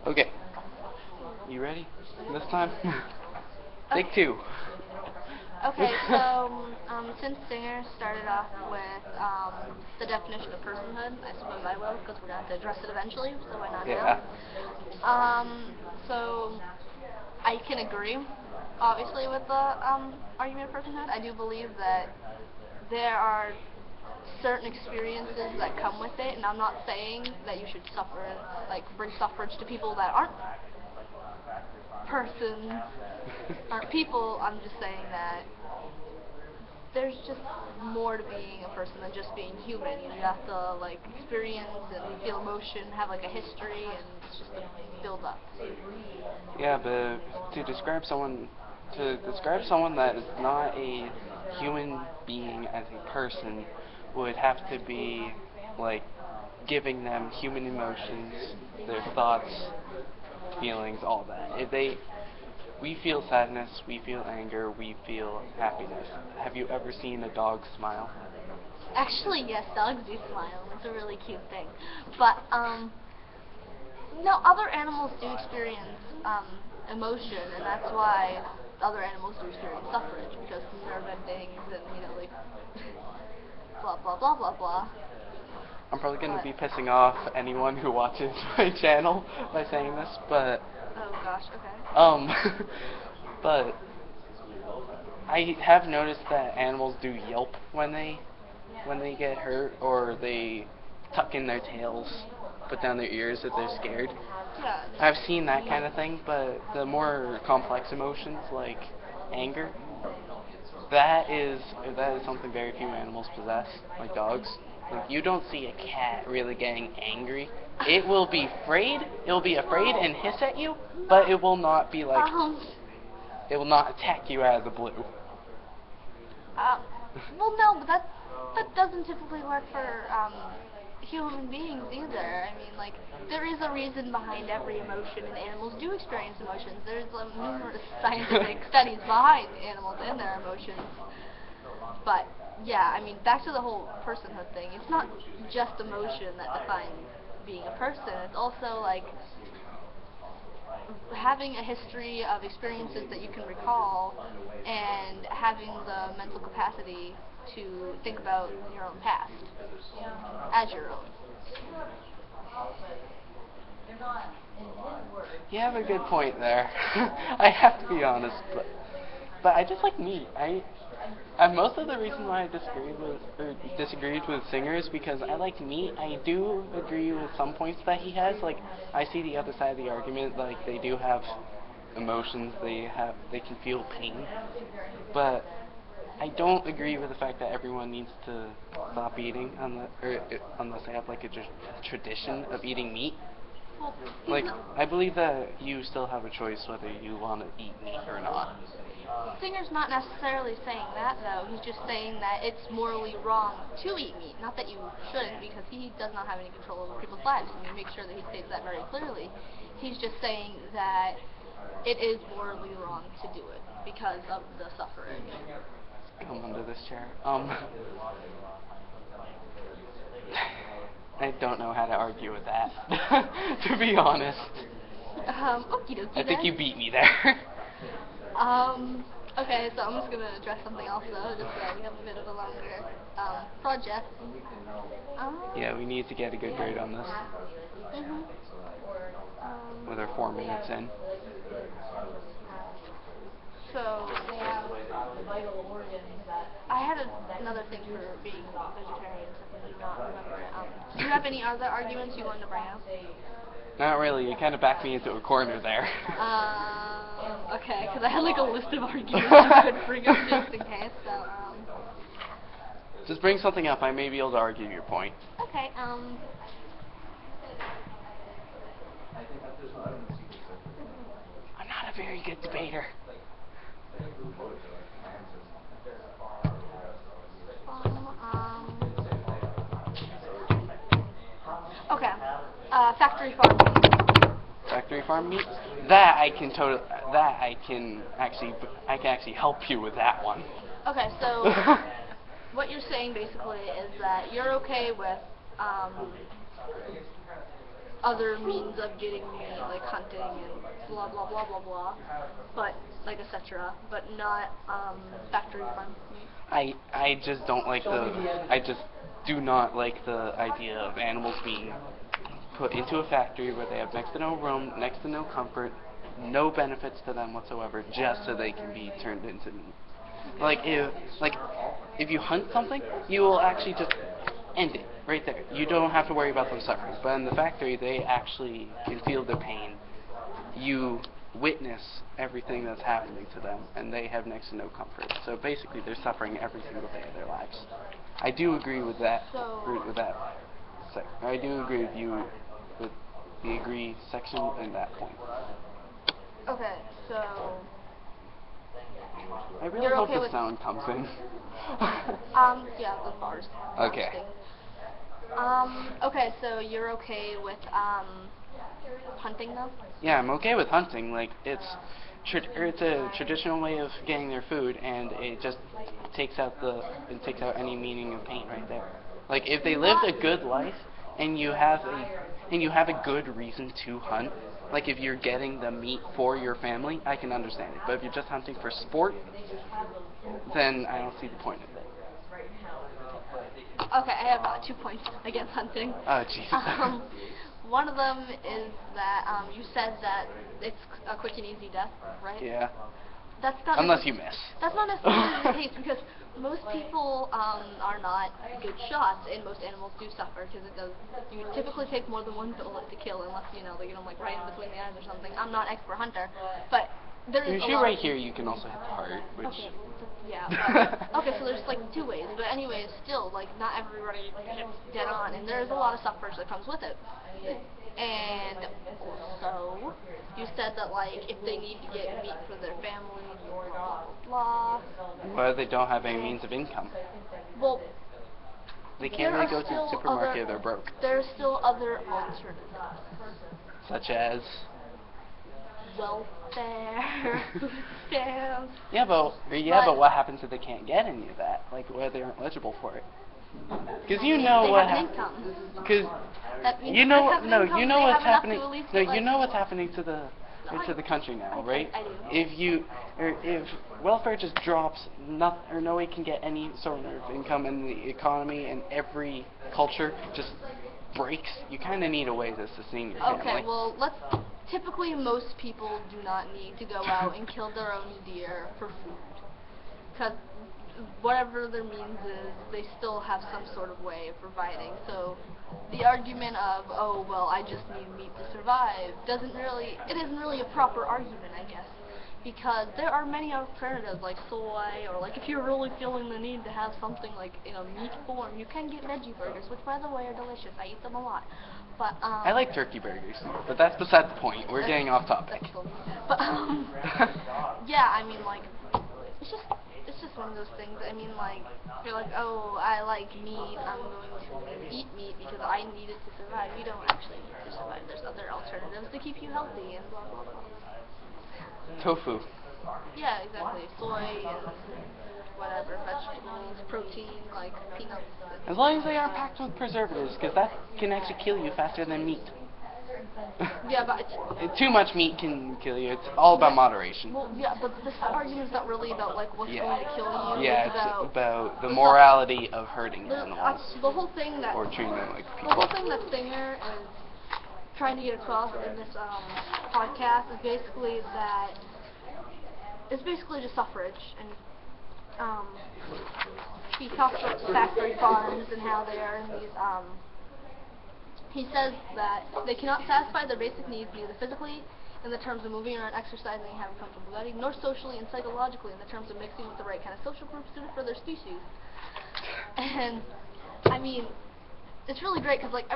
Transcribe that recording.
Okay, you ready this time? Take Okay. two. Okay, so since Singer started off with the definition of personhood, I suppose I will, because we're going to have to address it eventually, so why not now? Yeah. So I can agree, obviously, with the argument of personhood. I do believe that there are certain experiences that come with it, and I'm not saying that you should suffer, like bring suffrage to people that aren't persons, aren't people. I'm just saying that there's just more to being a person than just being human. You have to like experience and feel emotion, have like a history, and it's just a build up. Yeah, but to describe someone that is not a human being as a person would have to be like giving them human emotions, their thoughts, feelings, all that. If we feel sadness, we feel anger, we feel happiness. Have you ever seen a dog smile? Actually, yes, dogs do smile. It's a really cute thing. But no, other animals do experience emotion, and that's why other animals do experience suffrage because nerve endings and like blah blah blah blah blah. I'm probably going to But be pissing off anyone who watches my channel by saying this, but oh gosh, okay. um, but I have noticed that animals do yelp when they get hurt, or they tuck in their tails, put down their ears if they're scared. Yeah. I've seen that kind of thing, but the more complex emotions like anger, that is something very few animals possess, like dogs. Like you don't see a cat really getting angry. It will be afraid. It will be afraid and hiss at you, but it will not be like Um. it will not attack you out of the blue. Uh, well, no, but that doesn't typically work for human beings either. I mean, like there is a reason behind every emotion, and animals do experience emotions. There's numerous scientific studies behind animals and their emotions. But yeah, I mean, back to the whole personhood thing. It's not just emotion that defines being a person. It's also like having a history of experiences that you can recall and having the mental capacity to think about your own past as your own. You have a good point there. I have to be honest, but I just like meat. Most of the reason why I disagreed with Singer is because I like meat. I do agree with some points that he has. Like I see the other side of the argument. Like they do have emotions. They can feel pain, but I don't agree with the fact that everyone needs to stop eating unless they have like a tradition of eating meat. Well, Like, I believe that you still have a choice whether you want to eat meat or not. Singer's not necessarily saying that, though. He's just saying that it's morally wrong to eat meat. Not that you shouldn't, because he does not have any control over people's lives, and he makes sure that he states that very clearly. He's just saying that it is morally wrong to do it because of the suffering. Come under this chair. I don't know how to argue with that, to be honest. Okie dokie I think then. you beat me there. Okay, so I'm just gonna address something else though, just so we have a bit of a longer project. Yeah, we need to get a good grade on this. Mhm. With our 4 minutes in. So I had another thing for being vegetarian, so I do not remember it. Do you have any other arguments you wanted to bring up? Not really. You kind of backed me into a corner there. Okay, because I had like a list of arguments I could bring up just in case. So Just bring something up. I may be able to argue your point. okay. I'm not a very good debater. Okay. Factory farm meat. Factory farm meat? That I can totally. That I can actually help you with that one. Okay, so what you're saying basically is that you're okay with other means of getting meat, like hunting and blah blah blah blah blah, but like etc. But not factory farm meat. I just don't like I just do not like the idea of animals being put into a factory where they have next to no room, next to no comfort, no benefits to them whatsoever, just so they can be turned into meat. If you hunt something, you will actually just end it right there. You don't have to worry about them suffering. But in the factory, they actually can feel their pain. You witness everything that's happening to them, and they have next to no comfort. So basically, they're suffering every single day of their lives. I do agree with that. I do agree with you with the agree section in that point. Okay, so I really you're hope okay the with sound comes in. yeah, the bars. Okay. Okay, so you're okay with hunting though? Yeah, I'm okay with hunting. Like it's a traditional way of getting their food, and it just takes out any meaning of pain right there. Like if they lived a good life, and you have a good reason to hunt, like if you're getting the meat for your family, I can understand it. But if you're just hunting for sport, then I don't see the point of it. Okay, I have 2 points against hunting. Oh jeez. One of them is that you said that it's a quick and easy death, right? Yeah. That's not Unless you miss. That's not necessarily the case because most people are not good shots, and most animals do suffer because it does. You typically take more than one bullet to kill, unless they get them like right in between the eyes or something. I'm not an expert hunter, but there is. If you shoot right here, you can also hit the heart, which. Okay. Yeah. Okay, so there's like 2 ways, but anyways, still like not everybody hits dead on, and there's a lot of suffrage that comes with it. And also, you said that like if they need to get meat for their family, blah blah blah. Well, they don't have any means of income. Well, they can't really go to the supermarket if they're broke. There's still other alternatives. Such as? Welfare, food stamps. Yeah, but what happens if they can't get any of that? Like, where they aren't eligible for it? Because you know what happens. Because you know what's happening. No, you know what's happening to the country now, right? I do. If welfare just drops, no one can get any sort of income in the economy, and every culture just breaks, you kind of need a way to sustain your family. Okay, well, typically most people do not need to go out and kill their own deer for food. Because whatever their means is, they still have some sort of way of providing. So the argument of, oh, well, I just need meat to survive, isn't really a proper argument, I guess. Because there are many alternatives like soy, or like if you're really feeling the need to have something like in a meat form, you can get veggie burgers, which by the way are delicious. I eat them a lot. But I like turkey burgers, but that's beside the point. We're getting off topic. But yeah, I mean like it's just one of those things. I mean like if you're like, oh, I like meat, I'm going to eat meat because I need it to survive. You don't actually need to survive. There's other alternatives to keep you healthy and blah blah blah. Tofu. Yeah, exactly. Soy and whatever, vegetables, protein, like peanuts. As long as they aren't packed with preservatives, because that can actually kill you faster than meat. Yeah, but too much meat can kill you. It's all about moderation. Well, yeah, but this argument is not really about like what's going to kill you. Yeah, it's about the morality of hurting animals. The whole thing that or treating them like people. The whole thing that Singer is trying to get across in this podcast is basically that it's basically just suffrage, and he talks about factory farms and how they are in these he says that they cannot satisfy their basic needs neither physically in the terms of moving around, exercising, having comfortable bedding, nor socially and psychologically in the terms of mixing with the right kind of social group suited for their species. And I mean, it's really great because like